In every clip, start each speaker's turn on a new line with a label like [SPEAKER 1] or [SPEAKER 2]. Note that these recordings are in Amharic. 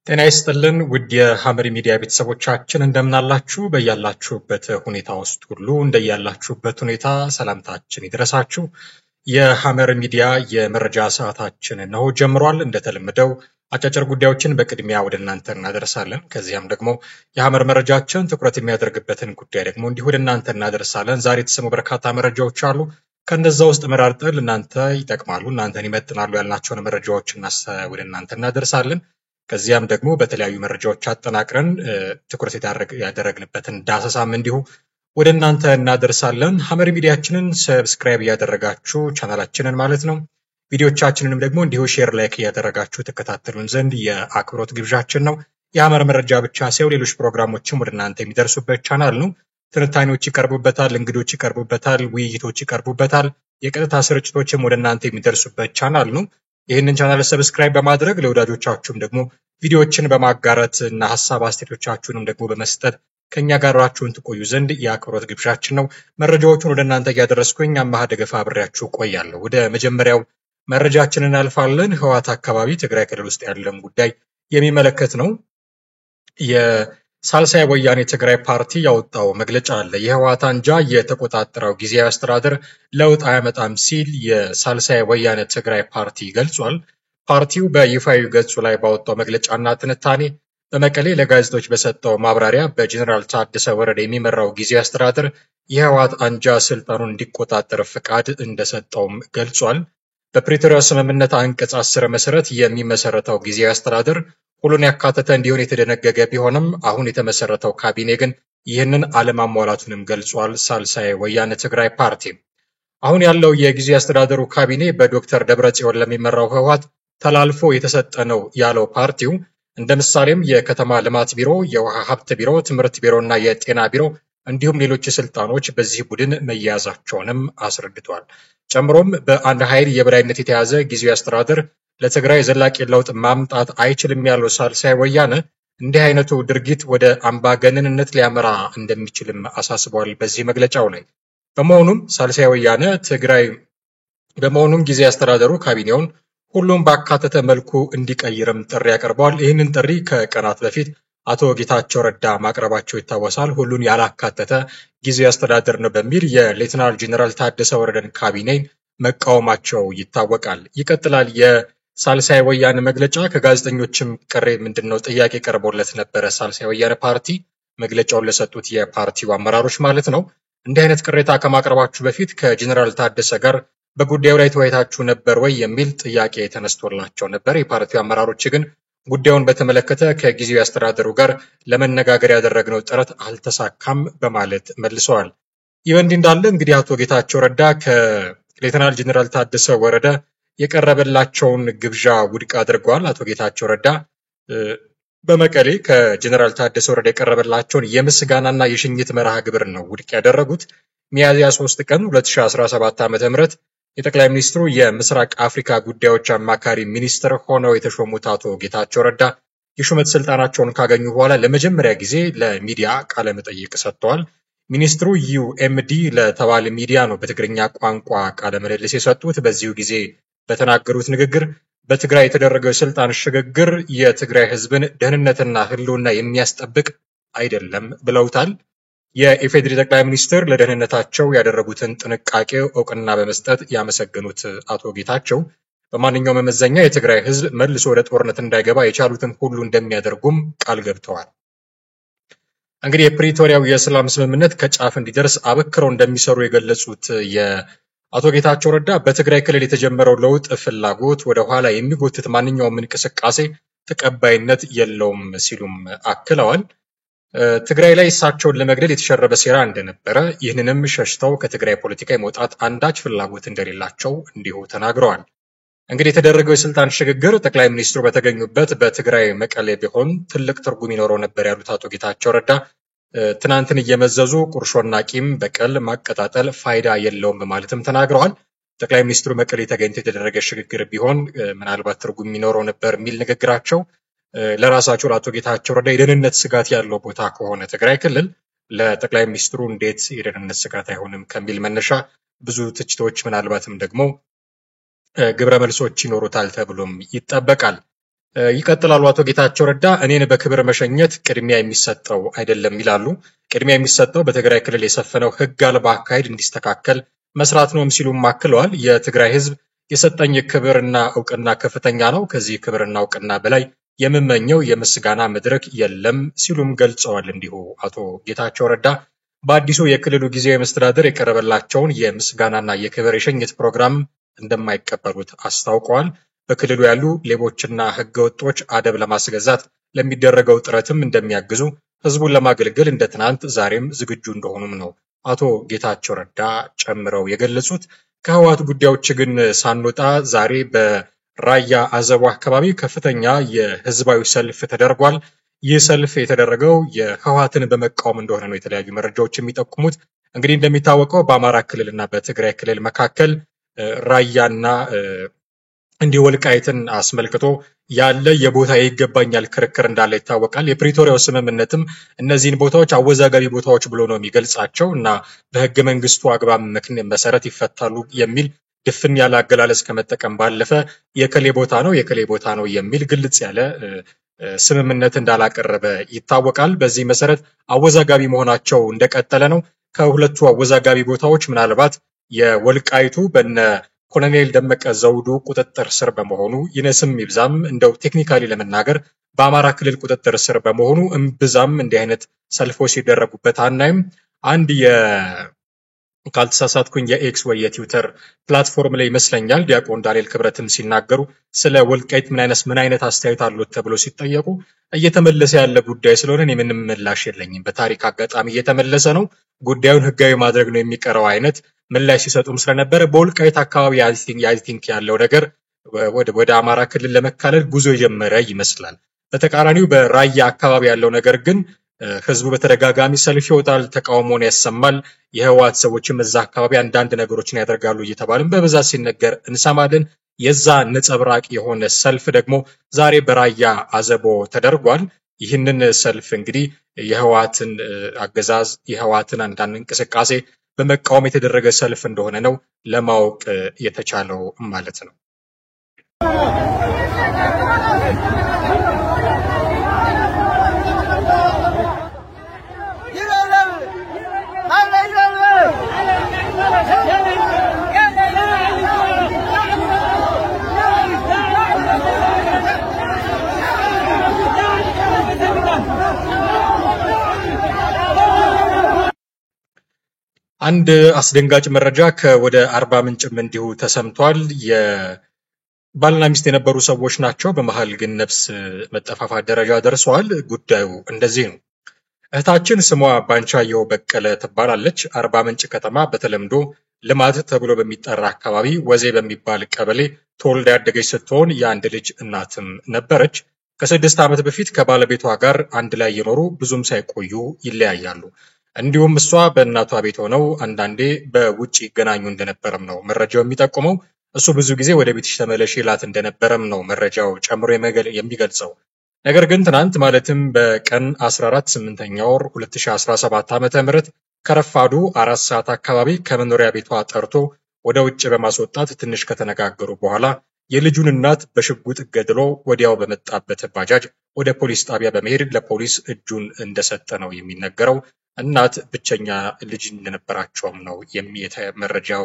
[SPEAKER 1] ጤና ይስጥልን ውድ የሐመር ሚዲያ ቤተሰቦቻችን እንደምናላችሁ በያላችሁበት ሁኔታ ውስጥ ሁሉ እንደያላችሁበት ሁኔታ ሰላምታችን ይድረሳችሁ። የሐመር ሚዲያ የመረጃ ሰዓታችን ነው ጀምሯል። እንደተለመደው አጫጭር ጉዳዮችን በቅድሚያ ወደ እናንተ እናደርሳለን። ከዚያም ደግሞ የሐመር መረጃችን ትኩረት የሚያደርግበትን ጉዳይ ደግሞ እንዲሁ ወደ እናንተ እናደርሳለን። ዛሬ የተሰሙ በርካታ መረጃዎች አሉ። ከነዛ ውስጥ መራርጠን እናንተ ይጠቅማሉ፣ እናንተን ይመጥናሉ ያልናቸውን መረጃዎች ወደ እናንተ እናደርሳለን። ከዚያም ደግሞ በተለያዩ መረጃዎች አጠናቅረን ትኩረት ያደረግንበትን ዳሰሳም እንዲሁ ወደ እናንተ እናደርሳለን። ሐመር ሚዲያችንን ሰብስክራይብ ያደረጋችሁ ቻናላችንን ማለት ነው፣ ቪዲዮቻችንንም ደግሞ እንዲሁ ሼር ላይክ ያደረጋችሁ ተከታተሉን ዘንድ የአክብሮት ግብዣችን ነው። የሐመር መረጃ ብቻ ሳይሆን ሌሎች ፕሮግራሞችም ወደ እናንተ የሚደርሱበት ቻናል ነው። ትንታኔዎች ይቀርቡበታል፣ እንግዶች ይቀርቡበታል፣ ውይይቶች ይቀርቡበታል፣ የቀጥታ ስርጭቶችም ወደ እናንተ የሚደርሱበት ቻናል ነው። ይህንን ቻናል ሰብስክራይብ በማድረግ ለወዳጆቻችሁም ደግሞ ቪዲዮዎችን በማጋራት እና ሐሳብ አስተያየቶቻችሁንም ደግሞ በመስጠት ከኛ ጋር አብራችሁን ትቆዩ ዘንድ የአክብሮት ግብዣችን ነው። መረጃዎቹን ወደ እናንተ እያደረስኩኝ አማሃ ደገፋ አብሬያችሁ ቆያለሁ። ወደ መጀመሪያው መረጃችንን እናልፋለን። ህወሓት አካባቢ ትግራይ ክልል ውስጥ ያለውን ጉዳይ የሚመለከት ነው። የሳልሳይ ወያኔ ትግራይ ፓርቲ ያወጣው መግለጫ አለ። የህወሓት አንጃ የተቆጣጠረው ጊዜያዊ አስተዳደር ለውጥ አያመጣም ሲል የሳልሳይ ወያኔ ትግራይ ፓርቲ ገልጿል። ፓርቲው በይፋዊ ገጹ ላይ ባወጣው መግለጫና ትንታኔ በመቀሌ ለጋዜጦች በሰጠው ማብራሪያ በጀነራል ታደሰ ወረደ የሚመራው ጊዜያዊ አስተዳደር የህወሓት አንጃ ስልጣኑን እንዲቆጣጠር ፍቃድ እንደሰጠውም ገልጿል። በፕሪቶሪያ ስምምነት አንቀጽ 10 መሰረት የሚመሰረተው ጊዜያዊ አስተዳደር ሁሉን ያካተተ እንዲሆን የተደነገገ ቢሆንም አሁን የተመሰረተው ካቢኔ ግን ይህንን አለማሟላቱንም ገልጿል። ሳልሳይ ወያነ ትግራይ ፓርቲ አሁን ያለው የጊዜያዊ አስተዳደሩ ካቢኔ በዶክተር ደብረጽዮን ለሚመራው ህወሓት ተላልፎ የተሰጠ ነው ያለው ፓርቲው እንደ ምሳሌም የከተማ ልማት ቢሮ፣ የውሃ ሀብት ቢሮ፣ ትምህርት ቢሮና የጤና ቢሮ እንዲሁም ሌሎች ስልጣኖች በዚህ ቡድን መያዛቸውንም አስረድቷል። ጨምሮም በአንድ ኃይል የበላይነት የተያዘ ጊዜያዊ አስተዳደር ለትግራይ ዘላቂ ለውጥ ማምጣት አይችልም ያለው ሳልሳይ ወያነ እንዲህ አይነቱ ድርጊት ወደ አምባገነንነት ሊያመራ እንደሚችልም አሳስቧል በዚህ መግለጫው ላይ። በመሆኑም ሳልሳይ ወያነ ጊዜያዊ አስተዳደሩ ካቢኔውን ሁሉም ባካተተ መልኩ እንዲቀይርም ጥሪ ያቀርበዋል። ይህንን ጥሪ ከቀናት በፊት አቶ ጌታቸው ረዳ ማቅረባቸው ይታወሳል። ሁሉን ያላካተተ ጊዜያዊ አስተዳደር ነው በሚል የሌተናል ጄኔራል ታደሰ ወረደን ካቢኔን መቃወማቸው ይታወቃል። ይቀጥላል። የሳልሳይ ወያነ መግለጫ ከጋዜጠኞችም ምንድነው ጥያቄ ቀርቦለት ነበረ። ሳልሳይ ወያነ ፓርቲ መግለጫውን ለሰጡት የፓርቲው አመራሮች ማለት ነው። እንዲህ አይነት ቅሬታ ከማቅረባችሁ በፊት ከጄኔራል ታደሰ ጋር በጉዳዩ ላይ ተወያይታችሁ ነበር ወይ የሚል ጥያቄ ተነስቶላቸው ነበር። የፓርቲው አመራሮች ግን ጉዳዩን በተመለከተ ከጊዜያዊ አስተዳደሩ ጋር ለመነጋገር ያደረግነው ጥረት አልተሳካም በማለት መልሰዋል። ይህ እንዲህ እንዳለ እንግዲህ አቶ ጌታቸው ረዳ ከሌተናል ጄኔራል ታደሰ ወረደ የቀረበላቸውን ግብዣ ውድቅ አድርገዋል። አቶ ጌታቸው ረዳ በመቀሌ ከጄኔራል ታደሰ ወረደ የቀረበላቸውን የምስጋናና የሽኝት መርሃ ግብር ነው ውድቅ ያደረጉት። ሚያዝያ 3 ቀን 2017 ዓ.ም የጠቅላይ ሚኒስትሩ የምስራቅ አፍሪካ ጉዳዮች አማካሪ ሚኒስትር ሆነው የተሾሙት አቶ ጌታቸው ረዳ የሹመት ስልጣናቸውን ካገኙ በኋላ ለመጀመሪያ ጊዜ ለሚዲያ ቃለ መጠይቅ ሰጥተዋል። ሚኒስትሩ ዩኤምዲ ለተባለ ሚዲያ ነው በትግርኛ ቋንቋ ቃለ ምልልስ የሰጡት። በዚሁ ጊዜ በተናገሩት ንግግር በትግራይ የተደረገው የስልጣን ሽግግር የትግራይ ህዝብን ደህንነትና ህልውና የሚያስጠብቅ አይደለም ብለውታል። የኢፌዴሪ ጠቅላይ ሚኒስትር ለደህንነታቸው ያደረጉትን ጥንቃቄ እውቅና በመስጠት ያመሰገኑት አቶ ጌታቸው በማንኛውም መመዘኛ የትግራይ ህዝብ መልሶ ወደ ጦርነት እንዳይገባ የቻሉትን ሁሉ እንደሚያደርጉም ቃል ገብተዋል። እንግዲህ የፕሪቶሪያው የሰላም ስምምነት ከጫፍ እንዲደርስ አበክረው እንደሚሰሩ የገለጹት የአቶ ጌታቸው ረዳ በትግራይ ክልል የተጀመረው ለውጥ ፍላጎት ወደ ኋላ የሚጎትት ማንኛውም እንቅስቃሴ ተቀባይነት የለውም ሲሉም አክለዋል። ትግራይ ላይ እሳቸውን ለመግደል የተሸረበ ሴራ እንደነበረ፣ ይህንንም ሸሽተው ከትግራይ ፖለቲካ የመውጣት አንዳች ፍላጎት እንደሌላቸው እንዲሁ ተናግረዋል። እንግዲህ የተደረገው የስልጣን ሽግግር ጠቅላይ ሚኒስትሩ በተገኙበት በትግራይ መቀሌ ቢሆን ትልቅ ትርጉም ይኖረው ነበር ያሉት አቶ ጌታቸው ረዳ ትናንትን እየመዘዙ ቁርሾና ቂም በቀል ማቀጣጠል ፋይዳ የለውም በማለትም ተናግረዋል። ጠቅላይ ሚኒስትሩ መቀሌ ተገኝቶ የተደረገ ሽግግር ቢሆን ምናልባት ትርጉም ይኖረው ነበር የሚል ንግግራቸው ለራሳቸው ለአቶ ጌታቸው ረዳ የደህንነት ስጋት ያለው ቦታ ከሆነ ትግራይ ክልል ለጠቅላይ ሚኒስትሩ እንዴት የደህንነት ስጋት አይሆንም ከሚል መነሻ ብዙ ትችቶች ምናልባትም ደግሞ ግብረ መልሶች ይኖሩታል ተብሎም ይጠበቃል። ይቀጥላሉ አቶ ጌታቸው ረዳ እኔን በክብር መሸኘት ቅድሚያ የሚሰጠው አይደለም ይላሉ። ቅድሚያ የሚሰጠው በትግራይ ክልል የሰፈነው ህግ አልባ አካሄድ እንዲስተካከል መስራት ነውም ሲሉም አክለዋል። የትግራይ ህዝብ የሰጠኝ ክብርና እውቅና ከፍተኛ ነው። ከዚህ ክብርና እውቅና በላይ የምመኘው የምስጋና መድረክ የለም ሲሉም ገልጸዋል። እንዲሁ አቶ ጌታቸው ረዳ በአዲሱ የክልሉ ጊዜያዊ መስተዳድር የቀረበላቸውን የምስጋናና የክብር የሽኝት ፕሮግራም እንደማይቀበሉት አስታውቀዋል። በክልሉ ያሉ ሌቦችና ህገወጦች አደብ ለማስገዛት ለሚደረገው ጥረትም እንደሚያግዙ፣ ህዝቡን ለማገልገል እንደ ትናንት ዛሬም ዝግጁ እንደሆኑም ነው አቶ ጌታቸው ረዳ ጨምረው የገለጹት። ከህወሓት ጉዳዮች ግን ሳንወጣ ዛሬ በራያ አዘቦ አካባቢ ከፍተኛ የህዝባዊ ሰልፍ ተደርጓል። ይህ ሰልፍ የተደረገው የህወሓትን በመቃወም እንደሆነ ነው የተለያዩ መረጃዎች የሚጠቁሙት። እንግዲህ እንደሚታወቀው በአማራ ክልልና በትግራይ ክልል መካከል ራያና እንዲህ ወልቃይትን አስመልክቶ ያለ የቦታ ይገባኛል ክርክር እንዳለ ይታወቃል። የፕሪቶሪያው ስምምነትም እነዚህን ቦታዎች አወዛጋቢ ቦታዎች ብሎ ነው የሚገልጻቸው እና በህገ መንግስቱ አግባብ መሰረት ይፈታሉ የሚል ድፍን ያለ አገላለጽ ከመጠቀም ባለፈ የከሌ ቦታ ነው የከሌ ቦታ ነው የሚል ግልጽ ያለ ስምምነት እንዳላቀረበ ይታወቃል። በዚህ መሰረት አወዛጋቢ መሆናቸው እንደቀጠለ ነው። ከሁለቱ አወዛጋቢ ቦታዎች ምናልባት የወልቃይቱ በነ ኮሎኔል ደመቀ ዘውዱ ቁጥጥር ስር በመሆኑ ይነስም ይብዛም እንደው ቴክኒካሊ ለመናገር በአማራ ክልል ቁጥጥር ስር በመሆኑ እምብዛም እንዲህ አይነት ሰልፎች ሲደረጉበት አናይም። አንድ ካልተሳሳትኩኝ የኤክስ ወይ የትዊተር ፕላትፎርም ላይ ይመስለኛል ዲያቆን ዳንኤል ክብረትም ሲናገሩ ስለ ወልቃይት ምን አይነት አስተያየት አሉት ተብሎ ሲጠየቁ እየተመለሰ ያለ ጉዳይ ስለሆነ እኔ ምንም ምላሽ የለኝም፣ በታሪክ አጋጣሚ እየተመለሰ ነው፣ ጉዳዩን ህጋዊ ማድረግ ነው የሚቀረው አይነት ምላሽ ሲሰጡም ስለነበረ በወልቃይት አካባቢ አይ ቲንክ ያለው ነገር ወደ አማራ ክልል ለመካለል ጉዞ የጀመረ ይመስላል። በተቃራኒው በራያ አካባቢ ያለው ነገር ግን ህዝቡ በተደጋጋሚ ሰልፍ ይወጣል፣ ተቃውሞን ያሰማል። የህወሓት ሰዎችም እዛ አካባቢ አንዳንድ ነገሮችን ያደርጋሉ እየተባለም በብዛት ሲነገር እንሰማለን። የዛ ነጸብራቅ የሆነ ሰልፍ ደግሞ ዛሬ በራያ አዘቦ ተደርጓል። ይህንን ሰልፍ እንግዲህ የህወሓትን አገዛዝ የህወሓትን አንዳንድ እንቅስቃሴ በመቃወም የተደረገ ሰልፍ እንደሆነ ነው ለማወቅ የተቻለው ማለት ነው። አንድ አስደንጋጭ መረጃ ከወደ አርባ ምንጭም እንዲሁ ተሰምቷል። የባልና ሚስት የነበሩ ሰዎች ናቸው። በመሃል ግን ነፍስ መጠፋፋት ደረጃ ደርሰዋል። ጉዳዩ እንደዚህ ነው። እህታችን ስሟ ባንቻየሁ በቀለ ትባላለች። አርባ ምንጭ ከተማ በተለምዶ ልማት ተብሎ በሚጠራ አካባቢ ወዜ በሚባል ቀበሌ ተወልዳ ያደገች ስትሆን የአንድ ልጅ እናትም ነበረች። ከ6 ዓመት በፊት ከባለቤቷ ጋር አንድ ላይ የኖሩ ብዙም ሳይቆዩ ይለያያሉ። እንዲሁም እሷ በእናቷ ቤት ሆነው አንዳንዴ በውጭ ይገናኙ እንደነበረም ነው መረጃው የሚጠቁመው። እሱ ብዙ ጊዜ ወደ ቤትሽ ተመለሽ ይላት እንደነበረም ነው መረጃው ጨምሮ የሚገልጸው። ነገር ግን ትናንት ማለትም በቀን 14 8ኛ ወር 2017 ዓ.ም ከረፋዱ 4 ሰዓት አካባቢ ከመኖሪያ ቤቷ ጠርቶ ወደ ውጭ በማስወጣት ትንሽ ከተነጋገሩ በኋላ የልጁን እናት በሽጉጥ ገድሎ ወዲያው በመጣበት ባጃጅ ወደ ፖሊስ ጣቢያ በመሄድ ለፖሊስ እጁን እንደሰጠ ነው የሚነገረው። እናት ብቸኛ ልጅ እንደነበራቸውም ነው መረጃው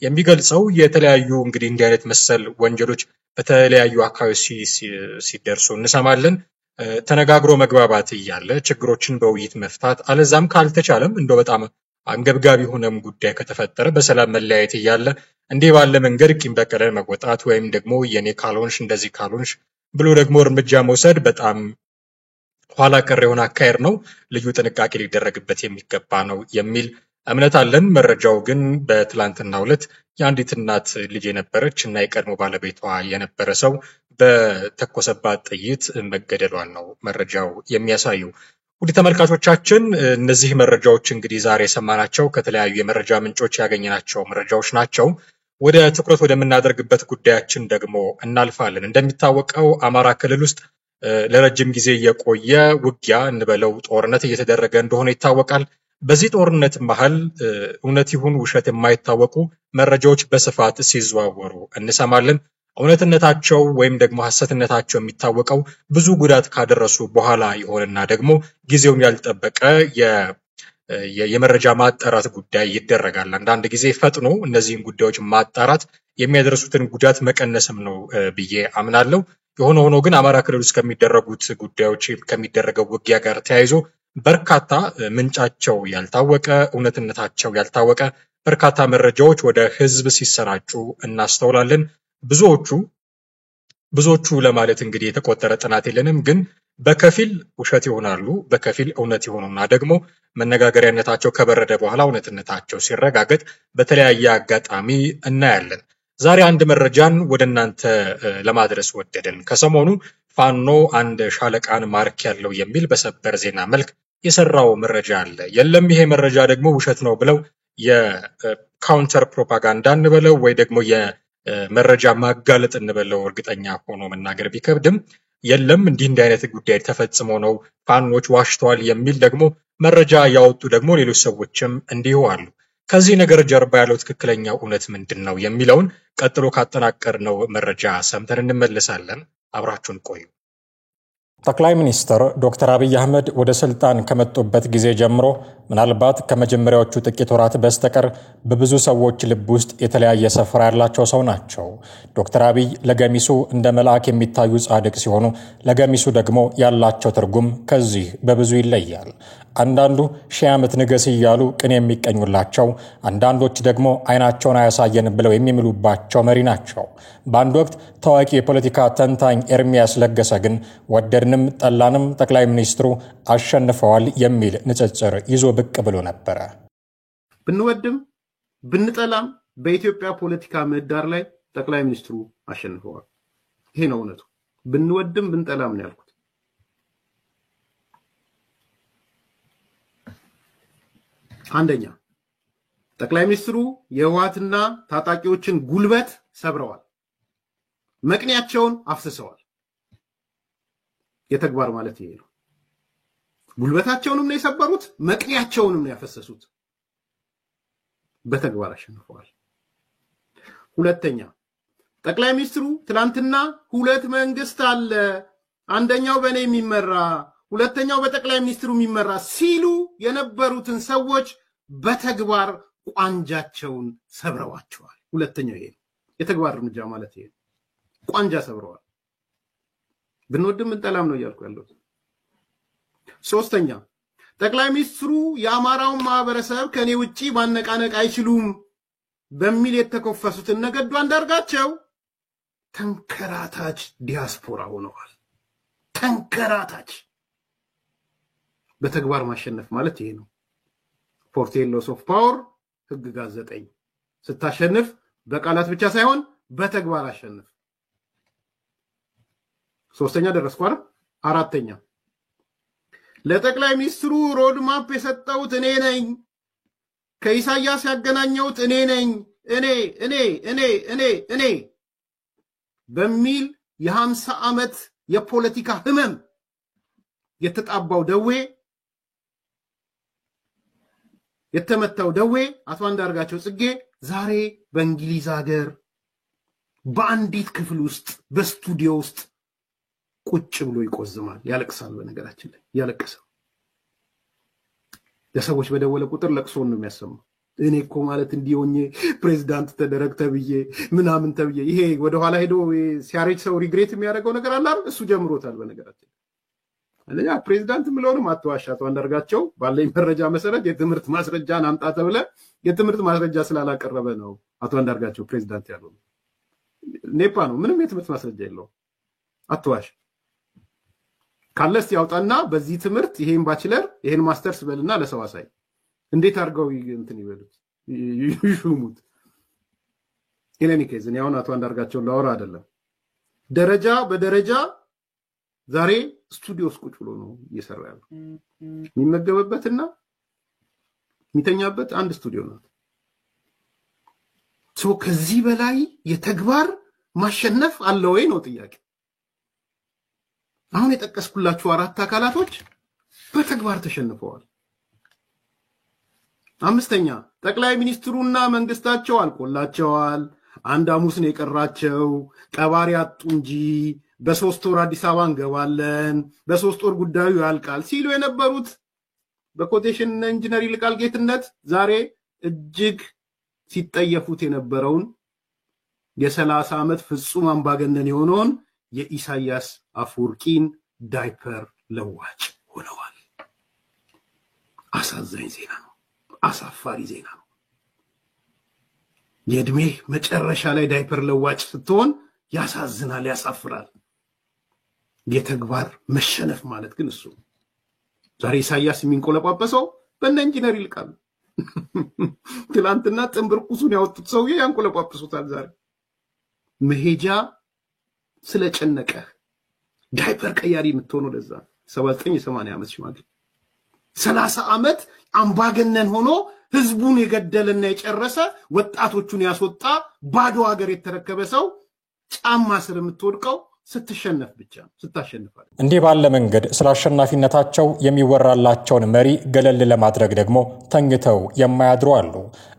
[SPEAKER 1] የሚገልጸው። የተለያዩ እንግዲህ እንዲህ አይነት መሰል ወንጀሎች በተለያዩ አካባቢዎች ሲደርሱ እንሰማለን። ተነጋግሮ መግባባት እያለ ችግሮችን በውይይት መፍታት አለዛም ካልተቻለም እንደው በጣም አንገብጋቢ ሆነም ጉዳይ ከተፈጠረ በሰላም መለያየት እያለ እንዲህ ባለ መንገድ ቂም በቀልን መወጣት ወይም ደግሞ የኔ ካልሆንሽ እንደዚህ ካልሆንሽ ብሎ ደግሞ እርምጃ መውሰድ በጣም ኋላ ቀር የሆነ አካሄድ ነው። ልዩ ጥንቃቄ ሊደረግበት የሚገባ ነው የሚል እምነት አለን። መረጃው ግን በትላንትናው ዕለት የአንዲት እናት ልጅ የነበረች እና የቀድሞ ባለቤቷ የነበረ ሰው በተኮሰባት ጥይት መገደሏን ነው መረጃው የሚያሳዩ። ውድ ተመልካቾቻችን እነዚህ መረጃዎች እንግዲህ ዛሬ የሰማናቸው ከተለያዩ የመረጃ ምንጮች ያገኘናቸው መረጃዎች ናቸው። ወደ ትኩረት ወደምናደርግበት ጉዳያችን ደግሞ እናልፋለን። እንደሚታወቀው አማራ ክልል ውስጥ ለረጅም ጊዜ የቆየ ውጊያ እንበለው ጦርነት እየተደረገ እንደሆነ ይታወቃል። በዚህ ጦርነት መሃል እውነት ይሁን ውሸት የማይታወቁ መረጃዎች በስፋት ሲዘዋወሩ እንሰማለን። እውነትነታቸው ወይም ደግሞ ሐሰትነታቸው የሚታወቀው ብዙ ጉዳት ካደረሱ በኋላ ይሆንና ደግሞ ጊዜውን ያልጠበቀ የመረጃ ማጣራት ጉዳይ ይደረጋል። አንዳንድ ጊዜ ፈጥኖ እነዚህን ጉዳዮች ማጣራት የሚያደርሱትን ጉዳት መቀነስም ነው ብዬ አምናለሁ። የሆነ ሆኖ ግን አማራ ክልል ውስጥ ከሚደረጉት ጉዳዮች ከሚደረገው ውጊያ ጋር ተያይዞ በርካታ ምንጫቸው ያልታወቀ እውነትነታቸው ያልታወቀ በርካታ መረጃዎች ወደ ህዝብ ሲሰራጩ እናስተውላለን። ብዙዎቹ ለማለት እንግዲህ የተቆጠረ ጥናት የለንም፣ ግን በከፊል ውሸት ይሆናሉ፣ በከፊል እውነት ይሆኑና ደግሞ መነጋገሪያነታቸው ከበረደ በኋላ እውነትነታቸው ሲረጋገጥ በተለያየ አጋጣሚ እናያለን። ዛሬ አንድ መረጃን ወደ እናንተ ለማድረስ ወደድን። ከሰሞኑ ፋኖ አንድ ሻለቃን ማርክ ያለው የሚል በሰበር ዜና መልክ የሰራው መረጃ አለ። የለም ይሄ መረጃ ደግሞ ውሸት ነው ብለው የካውንተር ፕሮፓጋንዳ እንበለው ወይ ደግሞ የመረጃ ማጋለጥ እንበለው እርግጠኛ ሆኖ መናገር ቢከብድም የለም እንዲህ አይነት ጉዳይ ተፈጽሞ ነው ፋኖች ዋሽተዋል የሚል ደግሞ መረጃ ያወጡ ደግሞ ሌሎች ሰዎችም እንዲሁ አሉ። ከዚህ ነገር ጀርባ ያለው ትክክለኛው እውነት ምንድነው የሚለውን ቀጥሎ ካጠናቀርነው መረጃ ሰምተን እንመለሳለን። አብራችሁን ቆዩ።
[SPEAKER 2] ጠቅላይ ሚኒስትር ዶክተር አብይ አህመድ ወደ ስልጣን ከመጡበት ጊዜ ጀምሮ ምናልባት ከመጀመሪያዎቹ ጥቂት ወራት በስተቀር በብዙ ሰዎች ልብ ውስጥ የተለያየ ስፍራ ያላቸው ሰው ናቸው። ዶክተር አብይ ለገሚሱ እንደ መልአክ የሚታዩ ጻድቅ ሲሆኑ ለገሚሱ ደግሞ ያላቸው ትርጉም ከዚህ በብዙ ይለያል። አንዳንዱ ሺህ ዓመት ንገስ እያሉ ቅን የሚቀኙላቸው፣ አንዳንዶች ደግሞ አይናቸውን አያሳየን ብለው የሚምሉባቸው መሪ ናቸው። በአንድ ወቅት ታዋቂ የፖለቲካ ተንታኝ ኤርሚያስ ለገሰ ግን ወደድንም ጠላንም ጠቅላይ ሚኒስትሩ አሸንፈዋል የሚል ንጽጽር ይዞ ብቅ ብሎ ነበረ።
[SPEAKER 3] ብንወድም ብንጠላም በኢትዮጵያ ፖለቲካ ምህዳር ላይ ጠቅላይ ሚኒስትሩ አሸንፈዋል። ይሄ ነው እውነቱ። ብንወድም ብንጠላም ነው ያልኩት። አንደኛ ጠቅላይ ሚኒስትሩ የህወሓትና ታጣቂዎችን ጉልበት ሰብረዋል፣ መቅኒያቸውን አፍስሰዋል። የተግባር ማለት ይሄ ነው። ጉልበታቸውንም ነው የሰበሩት፣ መቅኒያቸውንም ነው ያፈሰሱት። በተግባር አሸንፈዋል። ሁለተኛ ጠቅላይ ሚኒስትሩ ትላንትና ሁለት መንግስት አለ፣ አንደኛው በእኔ የሚመራ ሁለተኛው በጠቅላይ ሚኒስትሩ የሚመራ ሲሉ የነበሩትን ሰዎች በተግባር ቋንጃቸውን ሰብረዋቸዋል። ሁለተኛው ይሄ የተግባር እርምጃ ማለት ይሄ ቋንጃ ሰብረዋል። ብንወድም እንጠላም ነው ያልኩ ያለው። ሶስተኛ ጠቅላይ ሚኒስትሩ የአማራውን ማህበረሰብ ከኔ ውጪ ማነቃነቅ አይችሉም በሚል የተኮፈሱትን ነገዱ አንዳርጋቸው ተንከራታች ዲያስፖራ ሆነዋል። ተንከራታች። በተግባር ማሸነፍ ማለት ይሄ ነው። ፎርቴሎስ ኦፍ ፓወር ህግጋት 9 ስታሸንፍ በቃላት ብቻ ሳይሆን በተግባር አሸንፍ። ሶስተኛ ደረስኩ አይደል? አራተኛ ለጠቅላይ ሚኒስትሩ ሮድማፕ የሰጠሁት እኔ ነኝ፣ ከኢሳያስ ያገናኘሁት እኔ ነኝ፣ እኔ በሚል የ50 ዓመት የፖለቲካ ህመም የተጣባው ደዌ የተመታው ደዌ አቶ አንዳርጋቸው ጽጌ ዛሬ በእንግሊዝ ሀገር በአንዲት ክፍል ውስጥ በስቱዲዮ ውስጥ ቁጭ ብሎ ይቆዝማል፣ ያለቅሳል። በነገራችን ላይ ያለቅሳል። ለሰዎች በደወለ ቁጥር ለቅሶን ነው የሚያሰማው። እኔ እኮ ማለት እንዲሆኜ ፕሬዝዳንት ተደረግ ተብዬ ምናምን ተብዬ ይሄ ወደ ኋላ ሄዶ ሲያሬጅ ሰው ሪግሬት የሚያደርገው ነገር አለ አይደል? እሱ ጀምሮታል። በነገራችን አለኛ ፕሬዝዳንት ምለውንም አትዋሻቱ አንዳርጋቸው ባለኝ መረጃ መሰረት የትምህርት ማስረጃን አምጣ ተብለ የትምህርት ማስረጃ ስላላቀረበ ነው አቶ አንዳርጋቸው ፕሬዝዳንት ያለው። ኔፓ ነው፣ ምንም የትምህርት ማስረጃ የለው። አትዋሽ። ካለስ ያውጣና በዚህ ትምህርት ይሄን ባችለር ይሄን ማስተርስ በልና ለሰው አሳይ። እንዴት አድርገው እንትን ይበሉት ይሹሙት። ኢነኒ ኬዝ እኔ አሁን አቶ አንዳርጋቸው ላወራ አይደለም። ደረጃ በደረጃ ዛሬ ስቱዲዮ ውስጥ ቁጭ ብሎ ነው እየሰራ ያለው። የሚመገበበትና የሚተኛበት አንድ ስቱዲዮ ነው። ከዚህ በላይ የተግባር ማሸነፍ አለ ወይ ነው ጥያቄ። አሁን የጠቀስኩላችሁ አራት አካላቶች በተግባር ተሸንፈዋል። አምስተኛ ጠቅላይ ሚኒስትሩና መንግስታቸው አልቆላቸዋል። አንድ ሐሙስ ነው የቀራቸው ቀባሪ አጡ እንጂ በ3 ወር አዲስ አበባ እንገባለን በ3 ወር ጉዳዩ ያልቃል ሲሉ የነበሩት በኮቴሽን ኢንጂነር ይልቃል ጌትነት ዛሬ እጅግ ሲጠየፉት የነበረውን የ30 ዓመት ፍጹም አምባገነን የሆነውን የኢሳያስ አፈወርቂን ዳይፐር ለዋጭ ሆነዋል። አሳዛኝ ዜና ነው። አሳፋሪ ዜና ነው። የእድሜ መጨረሻ ላይ ዳይፐር ለዋጭ ስትሆን ያሳዝናል፣ ያሳፍራል። የተግባር መሸነፍ ማለት ግን እሱ ዛሬ ኢሳያስ የሚንቆለጳጰሰው በእነ ኢንጂነር ይልቃል ትላንትና ጥንብርቁሱን ያወጡት ሰውዬ ያንቆለጳጵሱታል። ዛሬ መሄጃ ስለጨነቀ ዳይፐር ቀያሪ የምትሆነው ለዛ 79-80 ዓመት ሽማግሌ 30 ዓመት አምባገነን ሆኖ ህዝቡን የገደለና የጨረሰ ወጣቶቹን ያስወጣ ባዶ ሀገር የተረከበ ሰው ጫማ ስር የምትወድቀው ስትሸነፍ ብቻ ስታሸንፋል።
[SPEAKER 2] እንዲህ ባለ መንገድ ስለ አሸናፊነታቸው የሚወራላቸውን መሪ ገለል ለማድረግ ደግሞ ተኝተው የማያድሩ አሉ።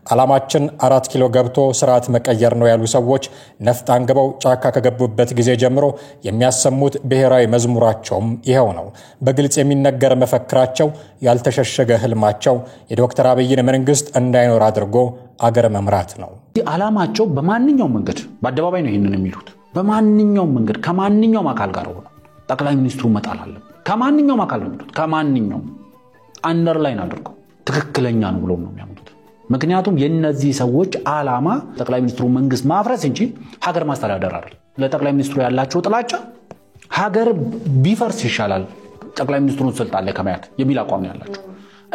[SPEAKER 2] ዓላማችን 4 ኪሎ ገብቶ ስርዓት መቀየር ነው ያሉ ሰዎች ነፍጥ አንግበው ጫካ ከገቡበት ጊዜ ጀምሮ የሚያሰሙት ብሔራዊ መዝሙራቸውም ይኸው ነው። በግልጽ የሚነገር መፈክራቸው፣ ያልተሸሸገ ህልማቸው የዶክተር አብይን መንግስት እንዳይኖር አድርጎ አገር መምራት ነው።
[SPEAKER 4] ዓላማቸው በማንኛውም መንገድ በአደባባይ ነው ይሄንን የሚሉት። በማንኛውም መንገድ ከማንኛውም አካል ጋር ሆኖ ጠቅላይ ሚኒስትሩ መጣል አለ። ከማንኛውም አካል ነው የሚሉት። ከማንኛውም አንደርላይን አድርገው ትክክለኛ ነው ብለው ነው የሚያምኑት። ምክንያቱም የነዚህ ሰዎች ዓላማ ጠቅላይ ሚኒስትሩ መንግስት ማፍረስ እንጂ ሀገር ማስተዳደር አይደለም። ለጠቅላይ ሚኒስትሩ ያላቸው ጥላቻ ሀገር ቢፈርስ ይሻላል ጠቅላይ ሚኒስትሩን ስልጣን ላይ ከመያዝ የሚል አቋም ያላቸው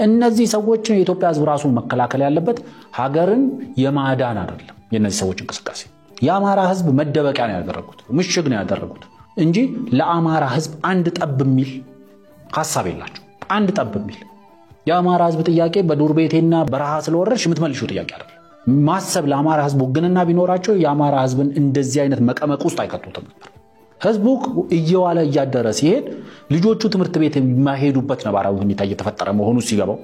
[SPEAKER 4] እነዚህ ሰዎች የኢትዮጵያ ህዝብ ራሱን መከላከል ያለበት ሀገርን የማዳን አይደለም። የነዚህ ሰዎች እንቅስቃሴ የአማራ ህዝብ መደበቂያ ነው ያደረጉት፣ ምሽግ ነው ያደረጉት እንጂ ለአማራ ህዝብ አንድ ጠብ የሚል ሐሳብ የላቸው። አንድ ጠብ የሚል የአማራ ህዝብ ጥያቄ በዱር ቤቴና በረሃ ስለወረድሽ የምትመልሺው ጥያቄ አይደለም። ማሰብ ለአማራ ህዝብ ውግንና ቢኖራቸው የአማራ ህዝብን እንደዚህ አይነት መቀመቅ ውስጥ አይከቱትም ነበር። ህዝቡ እየዋለ እያደረ ሲሄድ ልጆቹ ትምህርት ቤት የማይሄዱበት ነባራዊ ሁኔታ እየተፈጠረ መሆኑ ሲገባው፣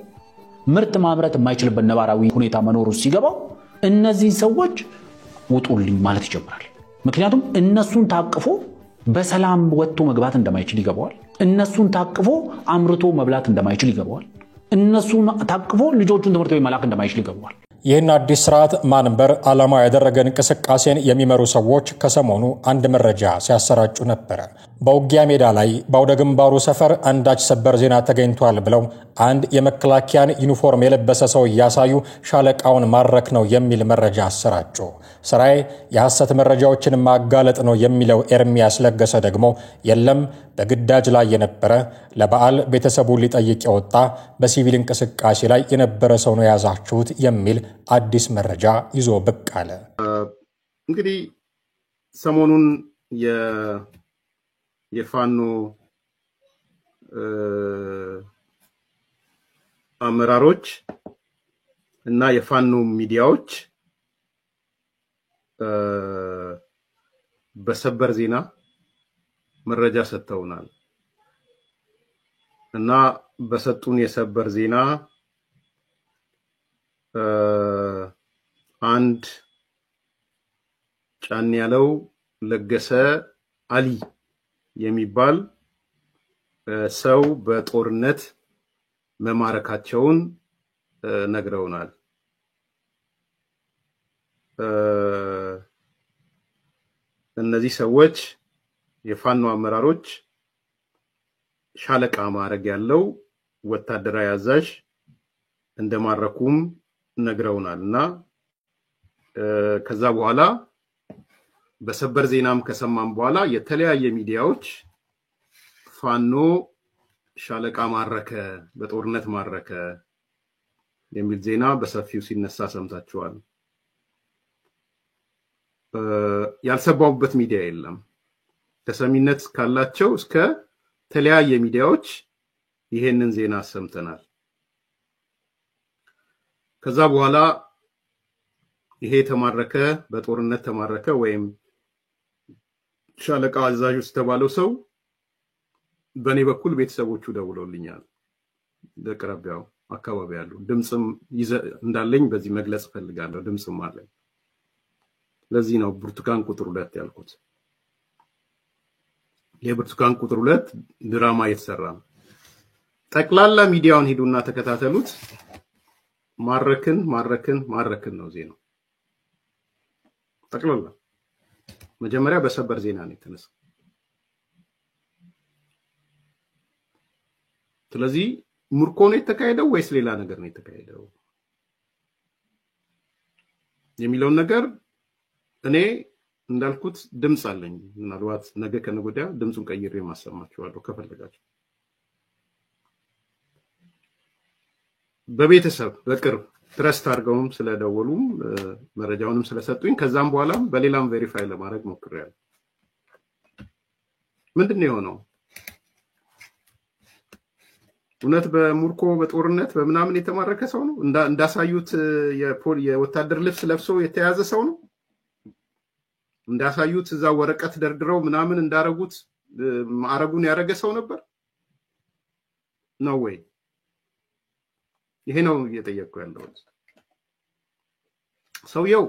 [SPEAKER 4] ምርት ማምረት የማይችልበት ነባራዊ ሁኔታ መኖሩ ሲገባው እነዚህ ሰዎች ውጡልኝ ማለት ይጀምራል። ምክንያቱም እነሱን ታቅፎ በሰላም ወጥቶ መግባት እንደማይችል ይገባዋል። እነሱን ታቅፎ አምርቶ መብላት እንደማይችል ይገባዋል። እነሱን ታቅፎ ልጆቹን ትምህርት ቤት መላክ እንደማይችል ይገባዋል።
[SPEAKER 2] ይህን አዲስ ስርዓት ማንበር ዓላማ ያደረገ እንቅስቃሴን የሚመሩ ሰዎች ከሰሞኑ አንድ መረጃ ሲያሰራጩ ነበር። በውጊያ ሜዳ ላይ በአውደ ግንባሩ ሰፈር አንዳች ሰበር ዜና ተገኝቷል ብለው አንድ የመከላከያን ዩኒፎርም የለበሰ ሰው እያሳዩ ሻለቃውን ማረክ ነው የሚል መረጃ አሰራጩ። ስራዬ የሐሰት መረጃዎችን ማጋለጥ ነው የሚለው ኤርሚያስ ለገሰ ደግሞ የለም በግዳጅ ላይ የነበረ ለበዓል ቤተሰቡ ሊጠይቅ የወጣ በሲቪል እንቅስቃሴ ላይ የነበረ ሰው ነው ያዛችሁት የሚል አዲስ መረጃ ይዞ ብቅ አለ።
[SPEAKER 3] እንግዲህ ሰሞኑን የፋኖ አመራሮች እና የፋኖ ሚዲያዎች በሰበር ዜና መረጃ ሰጥተውናል እና በሰጡን የሰበር ዜና አንድ ጫን ያለው ለገሰ አሊ የሚባል ሰው በጦርነት መማረካቸውን ነግረውናል። እነዚህ ሰዎች የፋኖ አመራሮች ሻለቃ ማዕረግ ያለው ወታደራዊ አዛዥ እንደማረኩም ነግረውናልና ከዛ በኋላ በሰበር ዜናም ከሰማም በኋላ የተለያየ ሚዲያዎች ፋኖ ሻለቃ ማረከ፣ በጦርነት ማረከ የሚል ዜና በሰፊው ሲነሳ ሰምታችኋል። ያልሰባውበት ሚዲያ የለም። ተሰሚነት ካላቸው እስከ ተለያየ ሚዲያዎች ይሄንን ዜና ሰምተናል። ከዛ በኋላ ይሄ ተማረከ፣ በጦርነት ተማረከ ወይም ሻለቃ አዛዥ ተባለው ሰው በኔ በኩል ቤተሰቦቹ ደውለውልኛል። ለቅርቢያው አካባቢ ያሉ ድምጽም እንዳለኝ በዚህ መግለጽ ፈልጋለሁ። ድምጽም አለኝ። ለዚህ ነው ብርቱካን ቁጥር 2 ያልኩት። የብርቱካን ቁጥር 2 ድራማ የተሰራ ነው። ጠቅላላ ሚዲያውን ሄዱና ተከታተሉት። ማረክን ነው ዜናው ጠቅላላ። መጀመሪያ በሰበር ዜና ነው የተነሳው። ስለዚህ ሙርኮ ነው የተካሄደው ወይስ ሌላ ነገር ነው የተካሄደው የሚለውን ነገር እኔ እንዳልኩት ድምጽ አለኝ። ምናልባት ነገ ከነገ ወዲያ ድምጹን ቀይሬ ማሰማችኋለሁ ከፈለጋችሁ። በቤተሰብ በቅርብ ትረስት አድርገውም ስለደወሉም መረጃውንም ስለሰጡኝ ከዛም በኋላ በሌላም ቬሪፋይ ለማድረግ ሞክሬያለሁ። ምንድነው የሆነው? እውነት በሙርኮ በጦርነት በምናምን የተማረከ ሰው ነው? እንዳሳዩት የወታደር ልብስ ለብሶ የተያዘ ሰው ነው? እንዳሳዩት እዛ ወረቀት ደርድረው ምናምን እንዳረጉት ማዕረጉን ያረገ ሰው ነበር ነው ወይ? ይሄ ነው እየጠየቅኩ ያለሁት። ሰውየው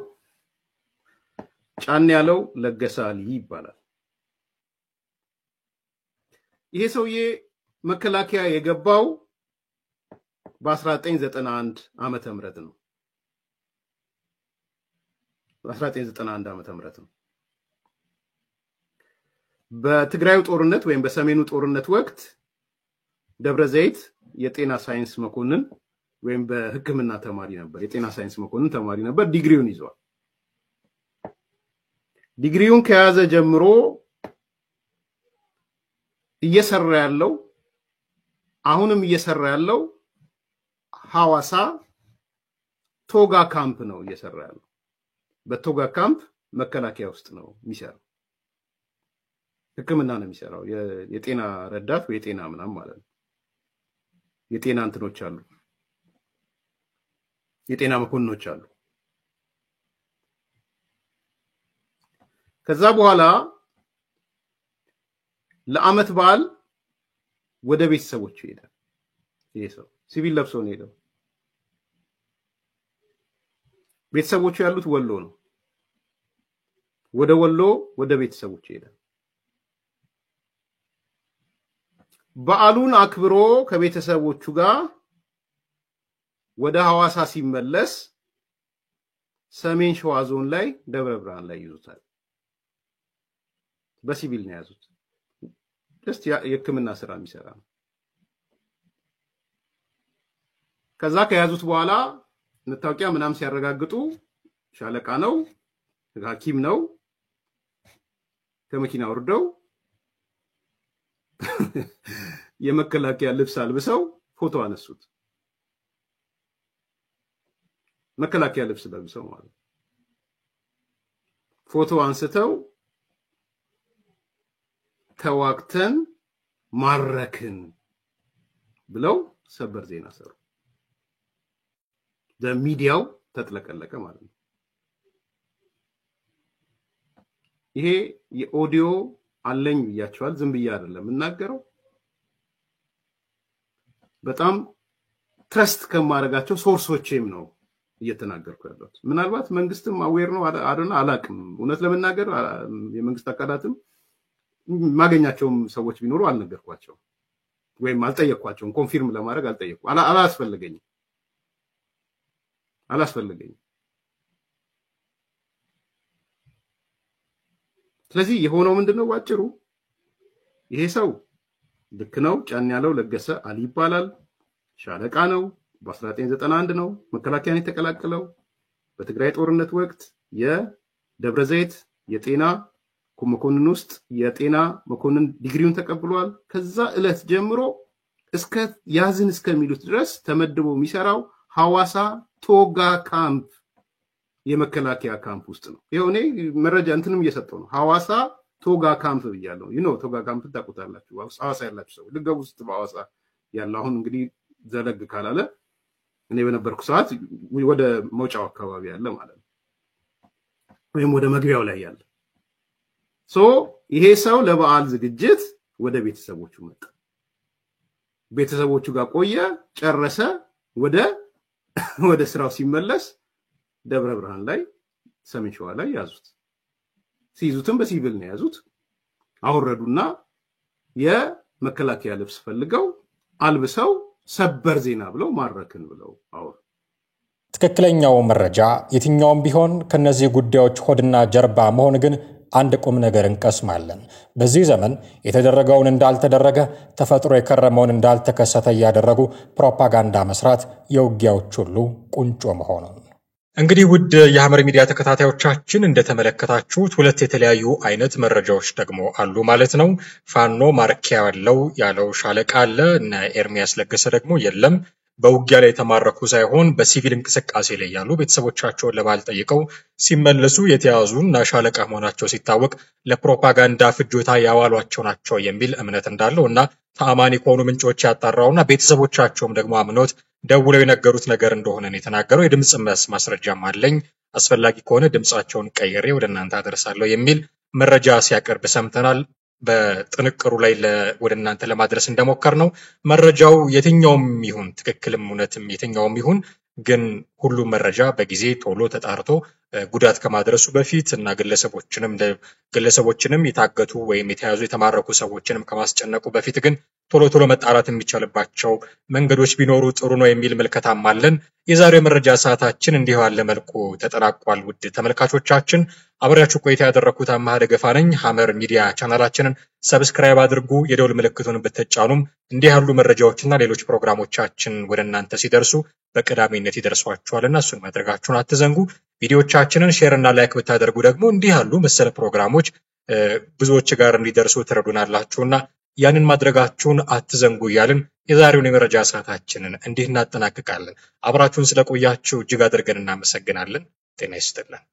[SPEAKER 3] ጫን ያለው ለገሰ አሊ ይባላል። ይሄ ሰውዬ መከላከያ የገባው በ1991 ዓመተ ምህረት ነው። በ1991 ዓመተ ምህረት ነው። በትግራዩ ጦርነት ወይም በሰሜኑ ጦርነት ወቅት ደብረ ዘይት የጤና ሳይንስ መኮንን ወይም በሕክምና ተማሪ ነበር። የጤና ሳይንስ መኮንን ተማሪ ነበር። ዲግሪውን ይዟል። ዲግሪውን ከያዘ ጀምሮ እየሰራ ያለው አሁንም እየሰራ ያለው ሐዋሳ ቶጋ ካምፕ ነው እየሰራ ያለው። በቶጋ ካምፕ መከላከያ ውስጥ ነው የሚሰራው። ሕክምና ነው የሚሰራው። የጤና ረዳት ወይ የጤና ምናም ማለት ነው። የጤና እንትኖች አሉ። የጤና መኮንኖች አሉ። ከዛ በኋላ ለአመት በዓል ወደ ቤተሰቦቹ ሄደ። ይሄ ሰው ሲቪል ለብሶ ነው ሄደው። ቤተሰቦቹ ያሉት ወሎ ነው። ወደ ወሎ ወደ ቤተሰቦቹ ሄደ። በዓሉን አክብሮ ከቤተሰቦቹ ጋር ወደ ሐዋሳ ሲመለስ ሰሜን ሸዋ ዞን ላይ ደብረ ብርሃን ላይ ይዙታል። በሲቪል ነው ያዙት። just የሕክምና ስራ የሚሰራ ነው። ከዛ ከያዙት በኋላ መታወቂያ ምናምን ሲያረጋግጡ ሻለቃ ነው፣ ሐኪም ነው። ከመኪና ወርደው የመከላከያ ልብስ አልብሰው ፎቶ አነሱት። መከላከያ ልብስ ለብሰው ማለት ፎቶ አንስተው ተዋክተን ማረክን ብለው ሰበር ዜና ሰሩ። ሚዲያው ተጥለቀለቀ ማለት ነው። ይሄ የኦዲዮ አለኝ ብያቸዋል። ዝም ብዬ አይደለም እናገረው። በጣም ትረስት ከማረጋቸው ሶርሶቼም ነው እየተናገርኩ ያለሁት። ምናልባት መንግስትም አዌር ነው አይደል አላቅም። እውነት ለመናገር የመንግስት አካላትም ማገኛቸውም ሰዎች ቢኖሩ አልነገርኳቸው ወይም አልጠየቅኳቸውም። ኮንፊርም ለማድረግ አልጠየቁ አላስፈልገኝም። ስለዚህ የሆነው ምንድነው? ባጭሩ ይሄ ሰው ልክ ነው። ጫን ያለው ለገሰ አሊ ይባላል። ሻለቃ ነው። በ1991 ነው መከላከያን የተቀላቀለው። በትግራይ ጦርነት ወቅት የደብረ ዘይት የጤና መኮንን ውስጥ የጤና መኮንን ዲግሪውን ተቀብሏል። ከዛ ዕለት ጀምሮ እስከ ያዝን እስከሚሉት ድረስ ተመድቦ የሚሰራው ሐዋሳ ቶጋ ካምፕ የመከላከያ ካምፕ ውስጥ ነው። ይሄው እኔ መረጃ እንትንም እየሰጠው ነው። ሐዋሳ ቶጋ ካምፕ ብያለሁ። ቶጋ ካምፕ ታውቁታላችሁ። ሐዋሳ ያላችሁ ሰው ልገቡ ውስጥ በሐዋሳ ያለው አሁን እንግዲህ ዘለግ ካላለ እኔ በነበርኩ ሰዓት ወደ መውጫው አካባቢ ያለ ማለት ነው፣ ወይም ወደ መግቢያው ላይ ያለ። ይሄ ሰው ለበዓል ዝግጅት ወደ ቤተሰቦቹ መጣ። ቤተሰቦቹ ጋር ቆየ፣ ጨረሰ። ወደ ስራው ሲመለስ ደብረ ብርሃን ላይ ሰሜን ሸዋ ላይ ያዙት። ሲይዙትም በሲቪል ነው ያዙት። አወረዱና የመከላከያ ልብስ ፈልገው አልብሰው ሰበር ዜና ብለው ማረክን ብለው አወሩ።
[SPEAKER 2] ትክክለኛው መረጃ የትኛውም ቢሆን ከነዚህ ጉዳዮች ሆድና ጀርባ መሆን ግን አንድ ቁም ነገር እንቀስማለን። በዚህ ዘመን የተደረገውን እንዳልተደረገ ተፈጥሮ የከረመውን እንዳልተከሰተ ያደረጉ ፕሮፓጋንዳ መስራት የውጊያዎች ሁሉ ቁንጮ መሆኑን።
[SPEAKER 1] እንግዲህ ውድ የሐመር ሚዲያ ተከታታዮቻችን እንደተመለከታችሁት ሁለት የተለያዩ አይነት መረጃዎች ደግሞ አሉ ማለት ነው። ፋኖ ማርኪያ ያለው ሻለቃ አለ እና ኤርሚያስ ለገሰ ደግሞ የለም በውጊያ ላይ የተማረኩ ሳይሆን በሲቪል እንቅስቃሴ ላይ ያሉ ቤተሰቦቻቸውን ለባል ጠይቀው ሲመለሱ የተያዙና ሻለቃ መሆናቸው ሲታወቅ ለፕሮፓጋንዳ ፍጆታ ያዋሏቸው ናቸው የሚል እምነት እንዳለውና ተአማኒ ከሆኑ ምንጮች ያጣራውና ቤተሰቦቻቸውም ደግሞ አምኖት ደውለው የነገሩት ነገር እንደሆነ ነው የተናገረው። የድምጽ ማስረጃም አለኝ አስፈላጊ ከሆነ ድምጻቸውን ቀይሬ ወደ እናንተ አደርሳለሁ የሚል መረጃ ሲያቀርብ ሰምተናል። በጥንቅሩ ላይ ወደ እናንተ ለማድረስ እንደሞከር ነው መረጃው የትኛውም ይሁን ትክክልም እውነትም የትኛውም ይሁን ግን ሁሉም መረጃ በጊዜ ቶሎ ተጣርቶ ጉዳት ከማድረሱ በፊት እና ግለሰቦችንም የታገቱ ወይም የተያዙ የተማረኩ ሰዎችንም ከማስጨነቁ በፊት ግን ቶሎ መጣራት የሚቻልባቸው መንገዶች ቢኖሩ ጥሩ ነው የሚል መልከታም አለን። የዛሬው መረጃ ሰዓታችን እንዲህ ባለ መልኩ ተጠናቋል። ውድ ተመልካቾቻችን አብራችሁ ቆይታ ያደረኩት አማሃ ደገፋ ነኝ። ሐመር ሚዲያ ቻናላችንን ሰብስክራይብ አድርጉ፣ የደውል ምልክቱን ብትጫኑም እንዲህ ያሉ መረጃዎችና ሌሎች ፕሮግራሞቻችን ወደ እናንተ ሲደርሱ በቀዳሚነት ይደርሷችኋልና እሱን ማድረጋችሁን አትዘንጉ። ቪዲዮቻችንን ሼር እና ላይክ ብታደርጉ ደግሞ እንዲህ ያሉ መሰል ፕሮግራሞች ብዙዎች ጋር እንዲደርሱ ትረዱናላችሁና ያንን ማድረጋችሁን አትዘንጉ እያልን የዛሬውን የመረጃ ሰዓታችንን እንዲህ እናጠናቅቃለን። አብራችሁን ስለቆያችሁ እጅግ አድርገን እናመሰግናለን። ጤና ይስጥልን።